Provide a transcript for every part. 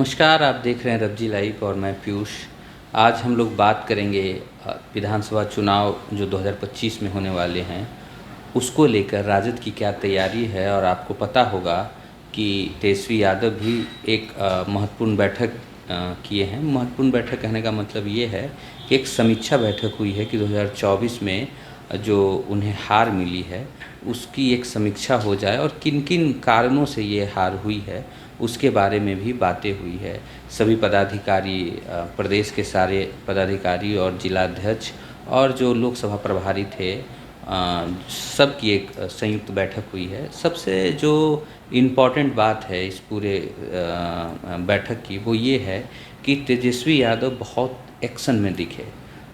नमस्कार, आप देख रहे हैं रबजी लाइव और मैं पीयूष। आज हम लोग बात करेंगे विधानसभा चुनाव जो 2025 में होने वाले हैं, उसको लेकर राजद की क्या तैयारी है। और आपको पता होगा कि तेजस्वी यादव भी एक महत्वपूर्ण बैठक किए हैं। महत्वपूर्ण बैठक कहने का मतलब ये है कि एक समीक्षा बैठक हुई है कि 2024 में जो उन्हें हार मिली है, उसकी एक समीक्षा हो जाए और किन-किन कारणों से ये हार हुई है, उसके बारे में भी बातें हुई है। सभी पदाधिकारी, प्रदेश के सारे पदाधिकारी और जिलाध्यक्ष और जो लोकसभा प्रभारी थे, सबकी एक संयुक्त बैठक हुई है। सबसे जो इम्पॉर्टेंट बात है इस पूरे बैठक की, वो ये है कि तेजस्वी यादव बहुत एक्शन में दिखे।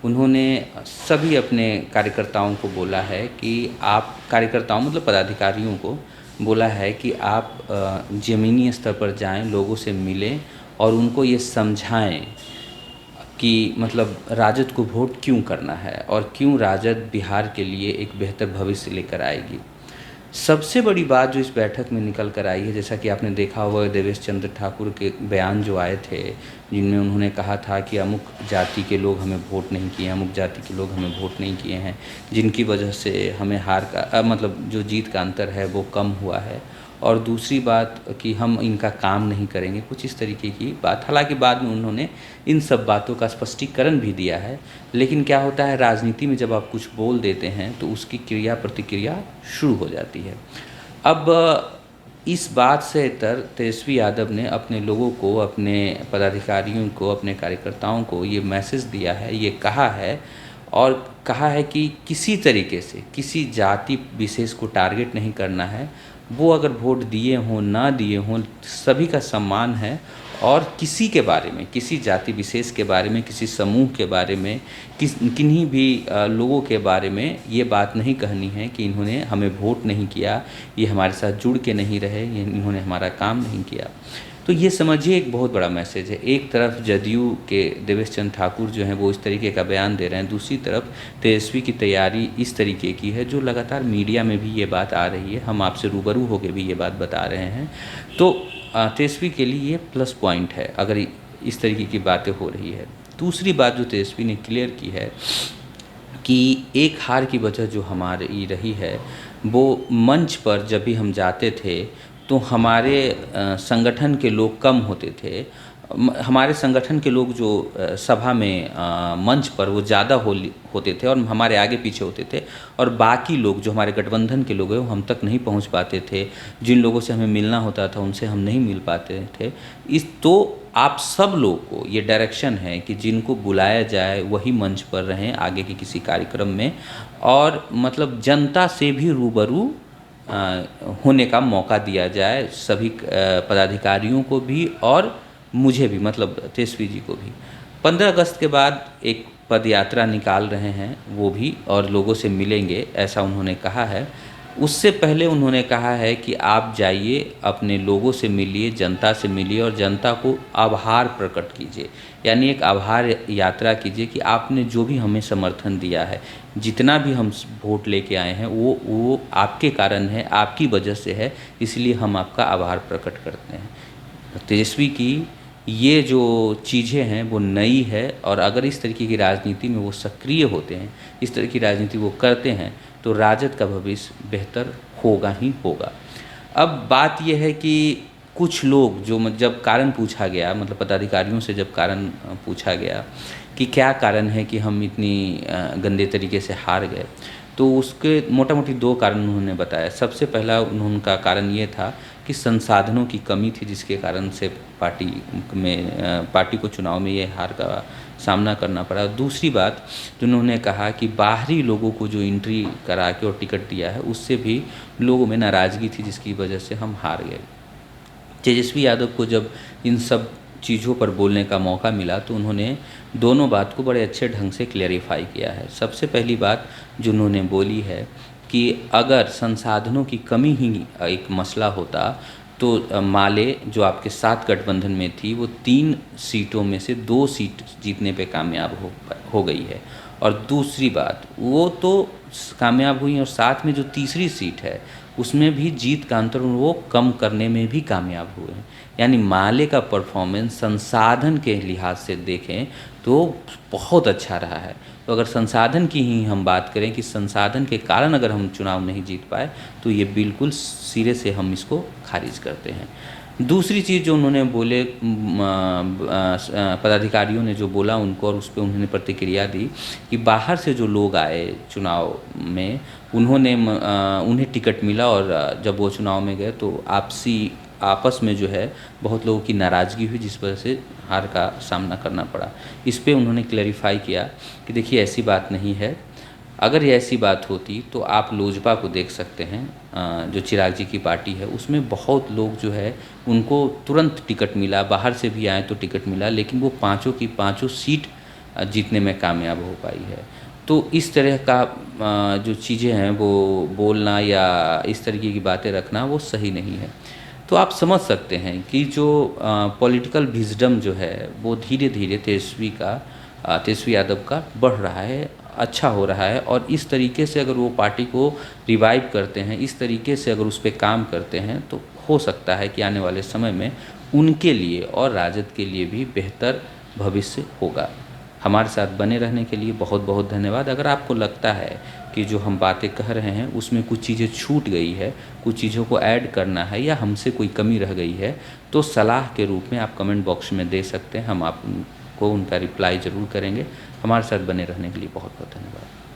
उन्होंने सभी अपने कार्यकर्ताओं को बोला है कि आप कार्यकर्ताओं मतलब पदाधिकारियों को बोला है कि आप ज़मीनी स्तर पर जाएं, लोगों से मिलें और उनको ये समझाएं कि मतलब राजद को वोट क्यों करना है और क्यों राजद बिहार के लिए एक बेहतर भविष्य लेकर आएगी। सबसे बड़ी बात जो इस बैठक में निकल कर आई है, जैसा कि आपने देखा होगा देवेश चंद्र ठाकुर के बयान जो आए थे, जिनमें उन्होंने कहा था कि अमुक जाति के लोग हमें वोट नहीं किए, अमुक जाति के लोग हमें वोट नहीं किए हैं, जिनकी वजह से हमें हार का मतलब जो जीत का अंतर है वो कम हुआ है। और दूसरी बात कि हम इनका काम नहीं करेंगे, कुछ इस तरीके की बात। हालांकि बाद में उन्होंने इन सब बातों का स्पष्टीकरण भी दिया है। लेकिन क्या होता है, राजनीति में जब आप कुछ बोल देते हैं तो उसकी क्रिया प्रतिक्रिया शुरू हो जाती है। अब इस बात से इतर तेजस्वी यादव ने अपने लोगों को, अपने पदाधिकारियों को, अपने कार्यकर्ताओं को ये मैसेज दिया है, ये कहा है और कहा है कि किसी तरीके से किसी जाति विशेष को टारगेट नहीं करना है। वो अगर वोट दिए हों ना दिए हों, सभी का सम्मान है। और किसी के बारे में, किसी जाति विशेष के बारे में, किसी समूह के बारे में, किन्हीं भी लोगों के बारे में ये बात नहीं कहनी है कि इन्होंने हमें वोट नहीं किया, ये हमारे साथ जुड़ के नहीं रहे, ये इन्होंने हमारा काम नहीं किया। तो ये समझिए एक बहुत बड़ा मैसेज है। एक तरफ जदयू के देवेश चंद्र ठाकुर जो हैं वो इस तरीके का बयान दे रहे हैं, दूसरी तरफ तेजस्वी की तैयारी इस तरीके की है जो लगातार मीडिया में भी ये बात आ रही है, हम आपसे रूबरू होकर भी ये बात बता रहे हैं। तो तेजस्वी के लिए ये प्लस पॉइंट है अगर इस तरीके की बातें हो रही है। दूसरी बात जो तेजस्वी ने क्लियर की है कि एक हार की वजह जो हमारी रही है, वो मंच पर जब भी हम जाते थे तो हमारे संगठन के लोग कम होते थे। हमारे संगठन के लोग जो सभा में मंच पर वो ज़्यादा होते थे और हमारे आगे पीछे होते थे, और बाकी लोग जो हमारे गठबंधन के लोग हैं वो हम तक नहीं पहुंच पाते थे। जिन लोगों से हमें मिलना होता था उनसे हम नहीं मिल पाते थे। तो आप सब लोग को ये डायरेक्शन है कि जिनको बुलाया जाए वही मंच पर रहें आगे के किसी कार्यक्रम में, और मतलब जनता से भी रूबरू होने का मौका दिया जाए, सभी पदाधिकारियों को भी और मुझे भी, मतलब तेजस्वी जी को भी। 15 अगस्त के बाद एक पद यात्रा निकाल रहे हैं वो भी, और लोगों से मिलेंगे, ऐसा उन्होंने कहा है। उससे पहले उन्होंने कहा है कि आप जाइए, अपने लोगों से मिलिए, जनता से मिलिए और जनता को आभार प्रकट कीजिए। यानी एक आभार यात्रा कीजिए कि आपने जो भी हमें समर्थन दिया है, जितना भी हम वोट लेके आए हैं वो आपके कारण है, आपकी वजह से है, इसलिए हम आपका आभार प्रकट करते हैं। तेजस्वी की ये जो चीज़ें हैं वो नई है, और अगर इस तरीके की राजनीति में वो सक्रिय होते हैं, इस तरह की राजनीति वो करते हैं, तो राजद का भविष्य बेहतर होगा ही होगा। अब बात यह है कि कुछ लोग जो जब कारण पूछा गया, मतलब पदाधिकारियों से जब कारण पूछा गया कि क्या कारण है कि हम इतनी गंदे तरीके से हार गए, तो उसके मोटा मोटी 2 कारण उन्होंने बताया। सबसे पहला उनका कारण ये था कि संसाधनों की कमी थी, जिसके कारण से पार्टी को चुनाव में ये हार का सामना करना पड़ा। दूसरी बात जो उन्होंने कहा कि बाहरी लोगों को जो एंट्री करा के और टिकट दिया है, उससे भी लोगों में नाराज़गी थी, जिसकी वजह से हम हार गए। तेजस्वी यादव को जब इन सब चीज़ों पर बोलने का मौका मिला तो उन्होंने दोनों बात को बड़े अच्छे ढंग से क्लैरिफाई किया है। सबसे पहली बात जो उन्होंने बोली है कि अगर संसाधनों की कमी ही एक मसला होता तो माले जो आपके साथ गठबंधन में थी वो 3 सीटों में से 2 सीट जीतने पे कामयाब हो गई है। और दूसरी बात वो तो कामयाब हुई, और साथ में जो तीसरी सीट है उसमें भी जीत का अंतर वो कम करने में भी कामयाब हुए हैं। यानी माले का परफॉर्मेंस संसाधन के लिहाज से देखें तो बहुत अच्छा रहा है। तो अगर संसाधन की ही हम बात करें कि संसाधन के कारण अगर हम चुनाव नहीं जीत पाए, तो ये बिल्कुल सिरे से हम इसको खारिज करते हैं। दूसरी चीज़ जो उन्होंने बोले, पदाधिकारियों ने जो बोला उनको, और उस पर उन्होंने प्रतिक्रिया दी कि बाहर से जो लोग आए चुनाव में, उन्हें टिकट मिला, और जब वो चुनाव में गए तो आपस में जो है बहुत लोगों की नाराज़गी हुई, जिस वजह से हार का सामना करना पड़ा। इस पे उन्होंने क्लैरिफाई किया कि देखिए ऐसी बात नहीं है। अगर ये ऐसी बात होती तो आप लोजपा को देख सकते हैं, जो चिराग जी की पार्टी है, उसमें बहुत लोग जो है उनको तुरंत टिकट मिला, बाहर से भी आए तो टिकट मिला, लेकिन वो पाँचों की पाँचों सीट जीतने में कामयाब हो पाई है। तो इस तरह का जो चीज़ें हैं वो बोलना या इस तरीके की बातें रखना वो सही नहीं है। तो आप समझ सकते हैं कि जो पॉलिटिकल विजडम जो है वो धीरे धीरे तेजस्वी यादव का बढ़ रहा है, अच्छा हो रहा है। और इस तरीके से अगर वो पार्टी को रिवाइव करते हैं, इस तरीके से अगर उस पे काम करते हैं, तो हो सकता है कि आने वाले समय में उनके लिए और राजद के लिए भी बेहतर भविष्य होगा। हमारे साथ बने रहने के लिए बहुत बहुत धन्यवाद। अगर आपको लगता है कि जो हम बातें कह रहे हैं उसमें कुछ चीज़ें छूट गई है, कुछ चीज़ों को ऐड करना है, या हमसे कोई कमी रह गई है, तो सलाह के रूप में आप कमेंट बॉक्स में दे सकते हैं। हम आपको उनका रिप्लाई ज़रूर करेंगे। हमारे साथ बने रहने के लिए बहुत बहुत धन्यवाद।